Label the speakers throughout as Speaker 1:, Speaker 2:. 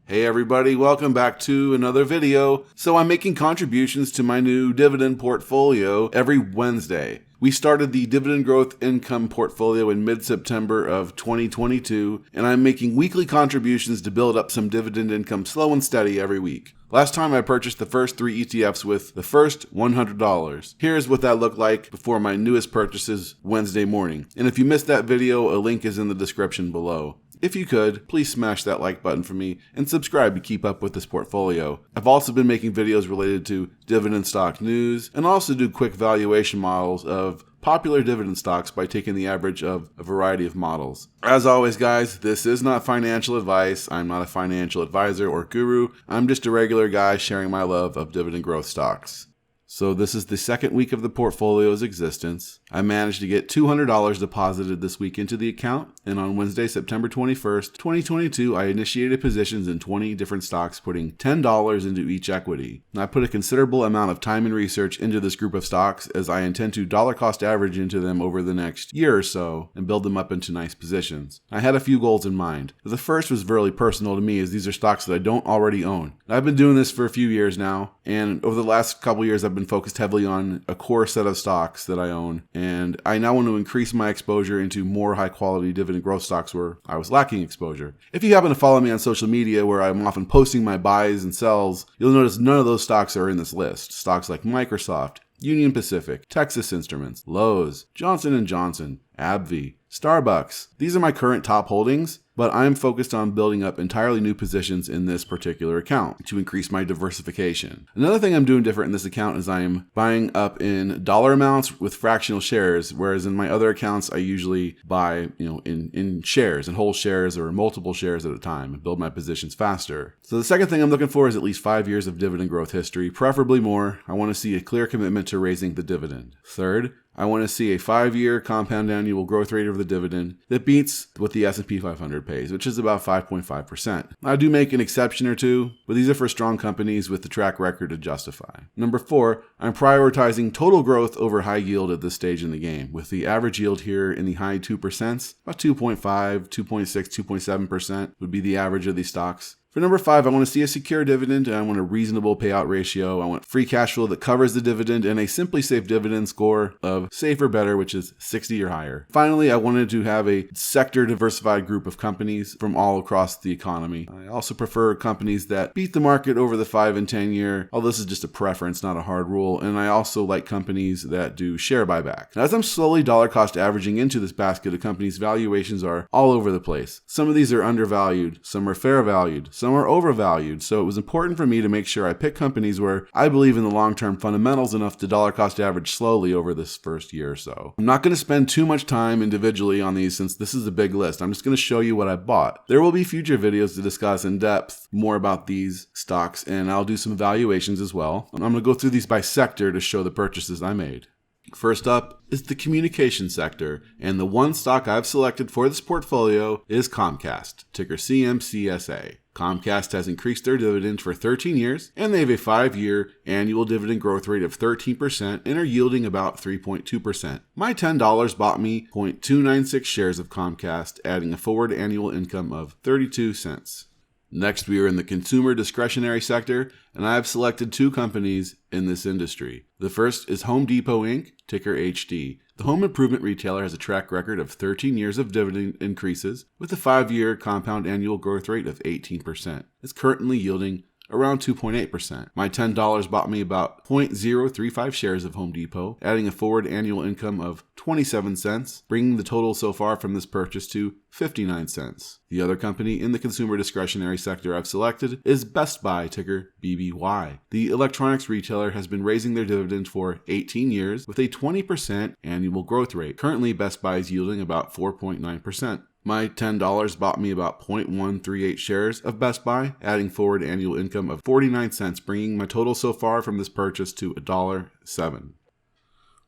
Speaker 1: Hey everybody, welcome back to another video. So I'm making contributions to my new dividend portfolio every Wednesday. We started the Dividend Growth Income Portfolio in mid-September of 2022, and I'm making weekly contributions to build up some dividend income slow and steady every week. Last time I purchased the first 3 ETFs with the first $100. Here's what that looked like before my newest purchases Wednesday morning. And if you missed that video, a link is in the description below. If you could, please smash that like button for me and subscribe to keep up with this portfolio. I've also been making videos related to dividend stock news and also do quick valuation models of popular dividend stocks by taking the average of a variety of models. As always, guys, this is not financial advice. I'm not a financial advisor or guru. I'm just a regular guy sharing my love of dividend growth stocks. So this is the second week of the portfolio's existence. I managed to get $200 deposited this week into the account, and on Wednesday, September 21st, 2022, I initiated positions in 20 different stocks, putting $10 into each equity. And I put a considerable amount of time and research into this group of stocks, as I intend to dollar cost average into them over the next year or so and build them up into nice positions. I had a few goals in mind. The first was really personal to me, as these are stocks that I don't already own. I've been doing this for a few years now, and over the last couple years, I've been focused heavily on a core set of stocks that I own, and I now want to increase my exposure into more high quality dividend growth stocks where I was lacking exposure. If you happen to follow me on social media, where I'm often posting my buys and sells, you'll notice none of those stocks are in this list. Stocks like Microsoft, Union Pacific, Texas Instruments, Lowe's, Johnson & Johnson, AbbVie, Starbucks. These are my current top holdings, but I'm focused on building up entirely new positions in this particular account to increase my diversification. Another thing I'm doing different in this account is I'm buying up in dollar amounts with fractional shares, whereas in my other accounts I usually buy, in shares, in whole shares or multiple shares at a time, and build my positions faster. So the second thing I'm looking for is at least 5 years of dividend growth history, preferably more. I want to see a clear commitment to raising the dividend. Third, I want to see a 5-year compound annual growth rate of the dividend that beats what the S&P 500 pays, which is about 5.5%. I do make an exception or two, but these are for strong companies with the track record to justify. Number 4, I'm prioritizing total growth over high yield at this stage in the game, with the average yield here in the high 2%, about 2.5, 2.6, 2.7% would be the average of these stocks. For number 5, I want to see a secure dividend, and I want a reasonable payout ratio. I want free cash flow that covers the dividend and a Simply Safe dividend score of safe or better, which is 60 or higher. Finally, I wanted to have a sector diversified group of companies from all across the economy. I also prefer companies that beat the market over the 5 and 10 year, although this is just a preference, not a hard rule. And I also like companies that do share buyback. Now, as I'm slowly dollar cost averaging into this basket of companies, valuations are all over the place. Some of these are undervalued, some are fair valued, some are overvalued, so it was important for me to make sure I pick companies where I believe in the long-term fundamentals enough to dollar cost average slowly over this first year or so. I'm not going to spend too much time individually on these since this is a big list. I'm just going to show you what I bought. There will be future videos to discuss in depth more about these stocks, and I'll do some evaluations as well. I'm going to go through these by sector to show the purchases I made. First up is the communication sector, and the one stock I've selected for this portfolio is Comcast, ticker CMCSA. Comcast has increased their dividend for 13 years, and they have a 5-year annual dividend growth rate of 13% and are yielding about 3.2%. My $10 bought me 0.296 shares of Comcast, adding a forward annual income of 32 cents. Next, we are in the consumer discretionary sector, and I have selected 2 companies in this industry. The first is Home Depot Inc., ticker HD. The home improvement retailer has a track record of 13 years of dividend increases with a 5-year compound annual growth rate of 18%. It's currently yielding around 2.8%. My $10 bought me about 0.035 shares of Home Depot, adding a forward annual income of 27 cents, bringing the total so far from this purchase to 59 cents. The other company in the consumer discretionary sector I've selected is Best Buy, ticker BBY. The electronics retailer has been raising their dividend for 18 years with a 20% annual growth rate. Currently, Best Buy is yielding about 4.9%. My $10 bought me about 0.138 shares of Best Buy, adding forward annual income of 49 cents, bringing my total so far from this purchase to $1.07.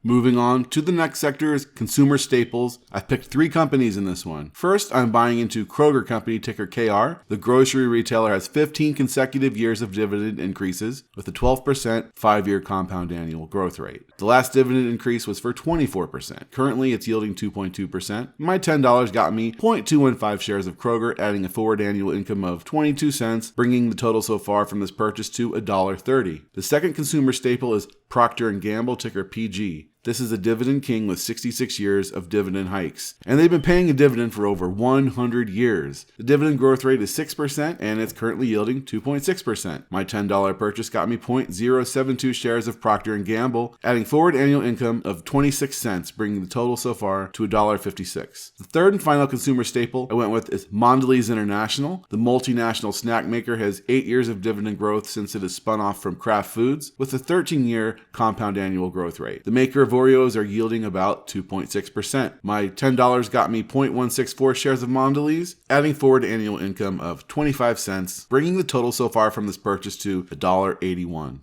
Speaker 1: Moving on to the next sector is consumer staples. I've picked 3 companies in this one. First, I'm buying into Kroger Company, ticker KR. The grocery retailer has 15 consecutive years of dividend increases with a 12% 5-year compound annual growth rate. The last dividend increase was for 24%. Currently, it's yielding 2.2%. My $10 got me 0.215 shares of Kroger, adding a forward annual income of 22 cents, bringing the total so far from this purchase to $1.30. The second consumer staple is Procter & Gamble, ticker PG. This is a dividend king with 66 years of dividend hikes, and they've been paying a dividend for over 100 years. The dividend growth rate is 6%, and it's currently yielding 2.6%. My $10 purchase got me 0.072 shares of Procter & Gamble, adding forward annual income of 26 cents, bringing the total so far to $1.56. The third and final consumer staple I went with is Mondelez International. The multinational snack maker has 8 years of dividend growth since it has spun off from Kraft Foods, with a 13-year compound annual growth rate. The maker of Oreos are yielding about 2.6%. My $10 got me 0.164 shares of Mondelez, adding forward annual income of 25 cents, bringing the total so far from this purchase to $1.81.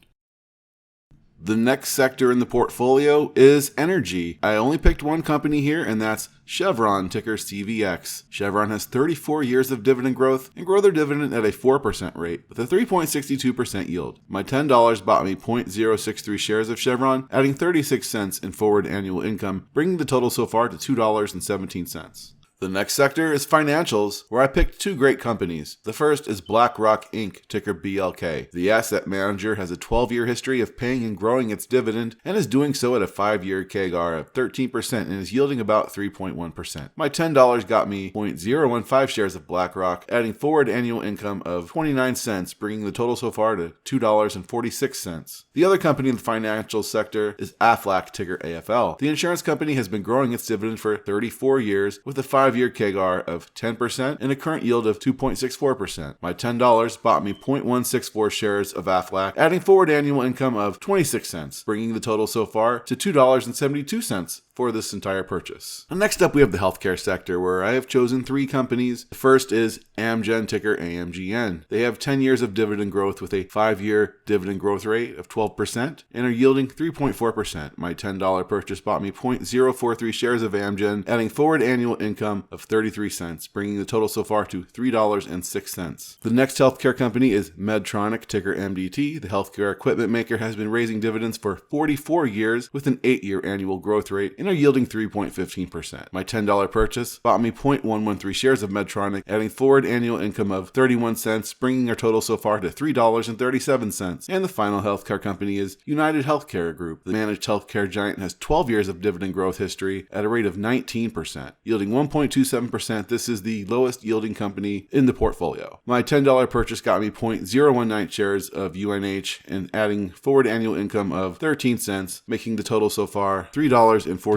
Speaker 1: The next sector in the portfolio is energy. I only picked one company here, and that's Chevron, ticker CVX. Chevron has 34 years of dividend growth and grow their dividend at a 4% rate with a 3.62% yield. My $10 bought me 0.063 shares of Chevron, adding 36 cents in forward annual income, bringing the total so far to $2.17. The next sector is financials, where I picked 2 great companies. The first is BlackRock Inc., ticker BLK. The asset manager has a 12-year history of paying and growing its dividend and is doing so at a 5-year CAGR of 13% and is yielding about 3.1%. My $10 got me 0.015 shares of BlackRock, adding forward annual income of 29 cents, bringing the total so far to $2.46. The other company in the financial sector is Aflac, ticker AFL. The insurance company has been growing its dividend for 34 years with a 5-year CAGR of 10% and a current yield of 2.64%. My $10 bought me 0.164 shares of Aflac, adding forward annual income of 26 cents, bringing the total so far to $2.72 for this entire purchase. And next up, we have the healthcare sector, where I have chosen 3 companies. The first is Amgen, ticker AMGN. They have 10 years of dividend growth with a 5-year dividend growth rate of 12% and are yielding 3.4%. My $10 purchase bought me 0.043 shares of Amgen, adding forward annual income of 33 cents, bringing the total so far to $3.06. The next healthcare company is Medtronic, ticker MDT. The healthcare equipment maker has been raising dividends for 44 years with an 8-year annual growth rate and are yielding 3.15%. My $10 purchase bought me 0.113 shares of Medtronic, adding forward annual income of 31 cents, bringing our total so far to $3.37. And the final healthcare company is United Healthcare Group. The managed healthcare giant has 12 years of dividend growth history at a rate of 19%, yielding 1.27%. This is the lowest yielding company in the portfolio. My $10 purchase got me 0.019 shares of UNH and adding forward annual income of 13 cents, making the total so far $3.49.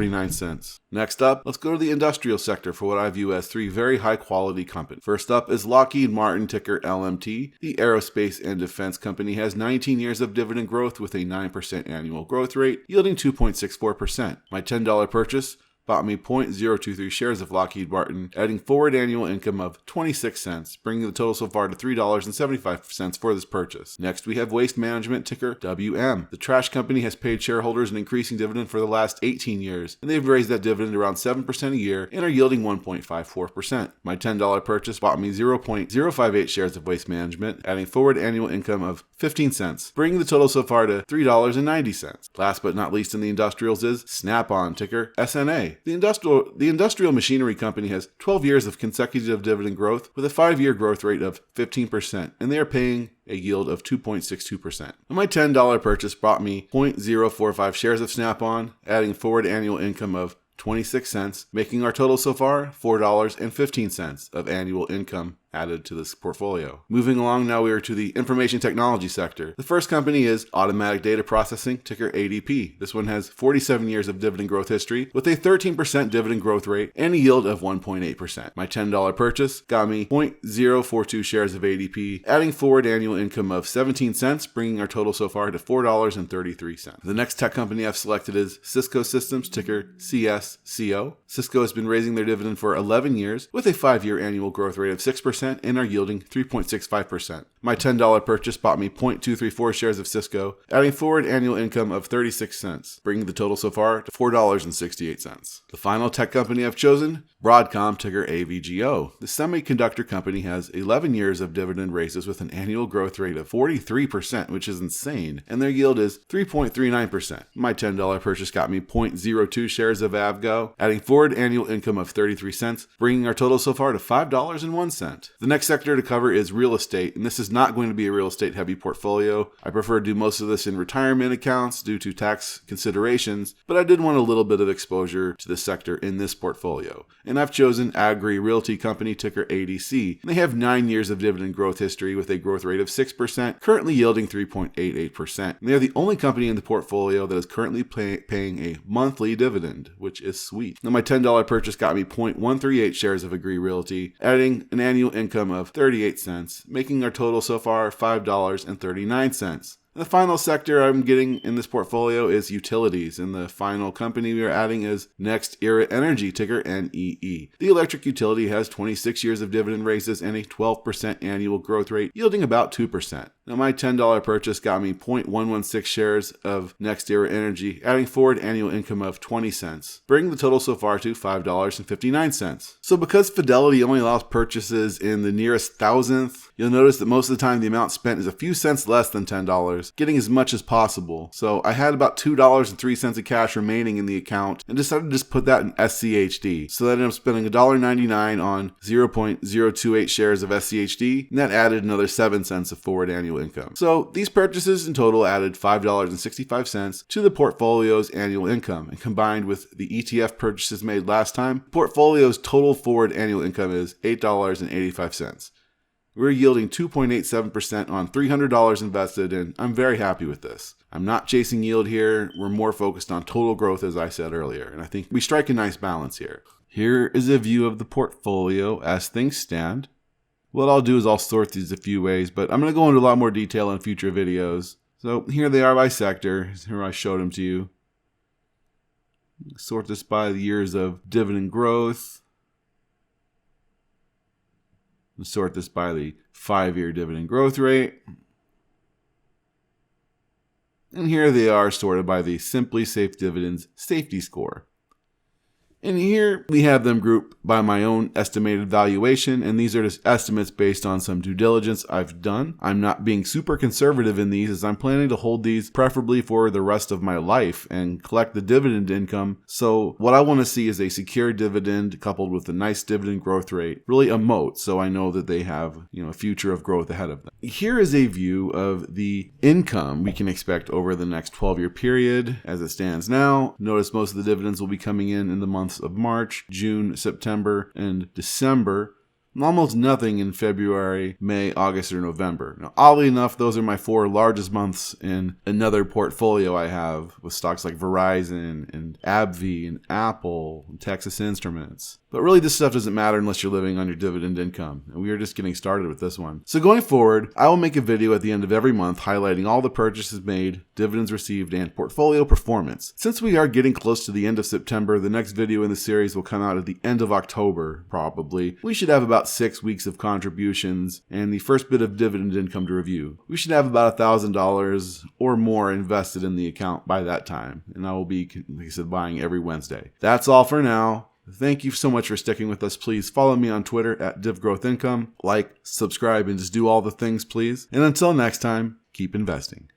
Speaker 1: Next up, let's go to the industrial sector for what I view as 3 very high quality companies. First up is Lockheed Martin, ticker LMT. The aerospace and defense company has 19 years of dividend growth with a 9% annual growth rate, yielding 2.64%. My $10 purchase bought me 0.023 shares of Lockheed Martin, adding forward annual income of 26 cents, bringing the total so far to $3.75 for this purchase. Next, we have Waste Management, ticker WM. The trash company has paid shareholders an increasing dividend for the last 18 years, and they've raised that dividend around 7% a year and are yielding 1.54%. My $10 purchase bought me 0.058 shares of Waste Management, adding forward annual income of 15 cents, bringing the total so far to $3.90. Last but not least in the industrials is Snap-on, ticker SNA. The industrial machinery company has 12 years of consecutive dividend growth with a 5-year growth rate of 15%, and they are paying a yield of 2.62%. And my $10 purchase brought me 0.045 shares of Snap-on, adding forward annual income of 26 cents, making our total so far $4.15 of annual income added to this portfolio. Moving along, now we are to the information technology sector. The first company is Automatic Data Processing, ticker ADP. This one has 47 years of dividend growth history with a 13% dividend growth rate and a yield of 1.8%. My $10 purchase got me 0.042 shares of ADP, adding forward annual income of 17 cents, bringing our total so far to $4.33. The next tech company I've selected is Cisco Systems, ticker CSCO. Cisco has been raising their dividend for 11 years with a 5-year annual growth rate of 6% and are yielding 3.65%. My $10 purchase bought me 0.234 shares of Cisco, adding forward annual income of 36 cents, bringing the total so far to $4.68. The final tech company I've chosen, Broadcom, ticker AVGO. The semiconductor company has 11 years of dividend raises with an annual growth rate of 43%, which is insane, and their yield is 3.39%. My $10 purchase got me 0.02 shares of AVGO, adding forward annual income of 33 cents, bringing our total so far to $5.01. The next sector to cover is real estate, and this is not going to be a real estate heavy portfolio. I prefer to do most of this in retirement accounts due to tax considerations, but I did want a little bit of exposure to this sector in this portfolio. And I've chosen Agri Realty Company, ticker ADC. And they have 9 years of dividend growth history with a growth rate of 6%, currently yielding 3.88%. And they're the only company in the portfolio that is currently paying a monthly dividend, which is sweet. Now my $10 purchase got me 0.138 shares of Agri Realty, adding an annual income of 38 cents, making our total so far $5.39. The final sector I'm getting in this portfolio is utilities, and the final company we are adding is Next Era Energy, ticker NEE. The electric utility has 26 years of dividend raises and a 12% annual growth rate, yielding about 2%. Now my $10 purchase got me 0.116 shares of Next Era Energy, adding forward annual income of 20 cents, bringing the total so far to $5.59. So because Fidelity only allows purchases in the nearest thousandth, you'll notice that most of the time the amount spent is a few cents less than $10, getting as much as possible. So I had about $2.03 of cash remaining in the account and decided to just put that in SCHD. So that I ended up spending $1.99 on 0.028 shares of SCHD, and that added another 7 cents of forward annual income. So these purchases in total added $5.65 to the portfolio's annual income, and combined with the ETF purchases made last time, the portfolio's total forward annual income is $8.85. We're yielding 2.87% on $300 invested, and I'm very happy with this. I'm not chasing yield here. We're more focused on total growth, as I said earlier, and I think we strike a nice balance here. Here is a view of the portfolio as things stand. What I'll do is I'll sort these a few ways, but I'm going to go into a lot more detail in future videos. So here they are by sector. Here I showed them to you. Sort this by the years of dividend growth. Sort this by the 5-year dividend growth rate. And here they are sorted by the Simply Safe Dividends safety score. And here we have them grouped by my own estimated valuation, and these are just estimates based on some due diligence I've done. I'm not being super conservative in these, as I'm planning to hold these preferably for the rest of my life and collect the dividend income. So what I want to see is a secure dividend coupled with a nice dividend growth rate, really a moat, so I know that they have, a future of growth ahead of them. Here is a view of the income we can expect over the next 12-year period as it stands now. Notice most of the dividends will be coming in the months of March, June, September, and December. Almost nothing in February, May, August, or November. Now, oddly enough, those are my 4 largest months in another portfolio I have with stocks like Verizon and AbbVie and Apple and Texas Instruments. But really, this stuff doesn't matter unless you're living on your dividend income, and we are just getting started with this one. So going forward, I will make a video at the end of every month highlighting all the purchases made, dividends received, and portfolio performance. Since we are getting close to the end of September, the next video in the series will come out at the end of October, probably. We should have about 6 weeks of contributions and the first bit of dividend income to review. We should have about $1,000 or more invested in the account by that time, and I will be, like I said, buying every Wednesday. That's all for now. Thank you so much for sticking with us. Please follow me on Twitter at DivGrowthIncome. Like, subscribe, and just do all the things, please. And until next time, keep investing.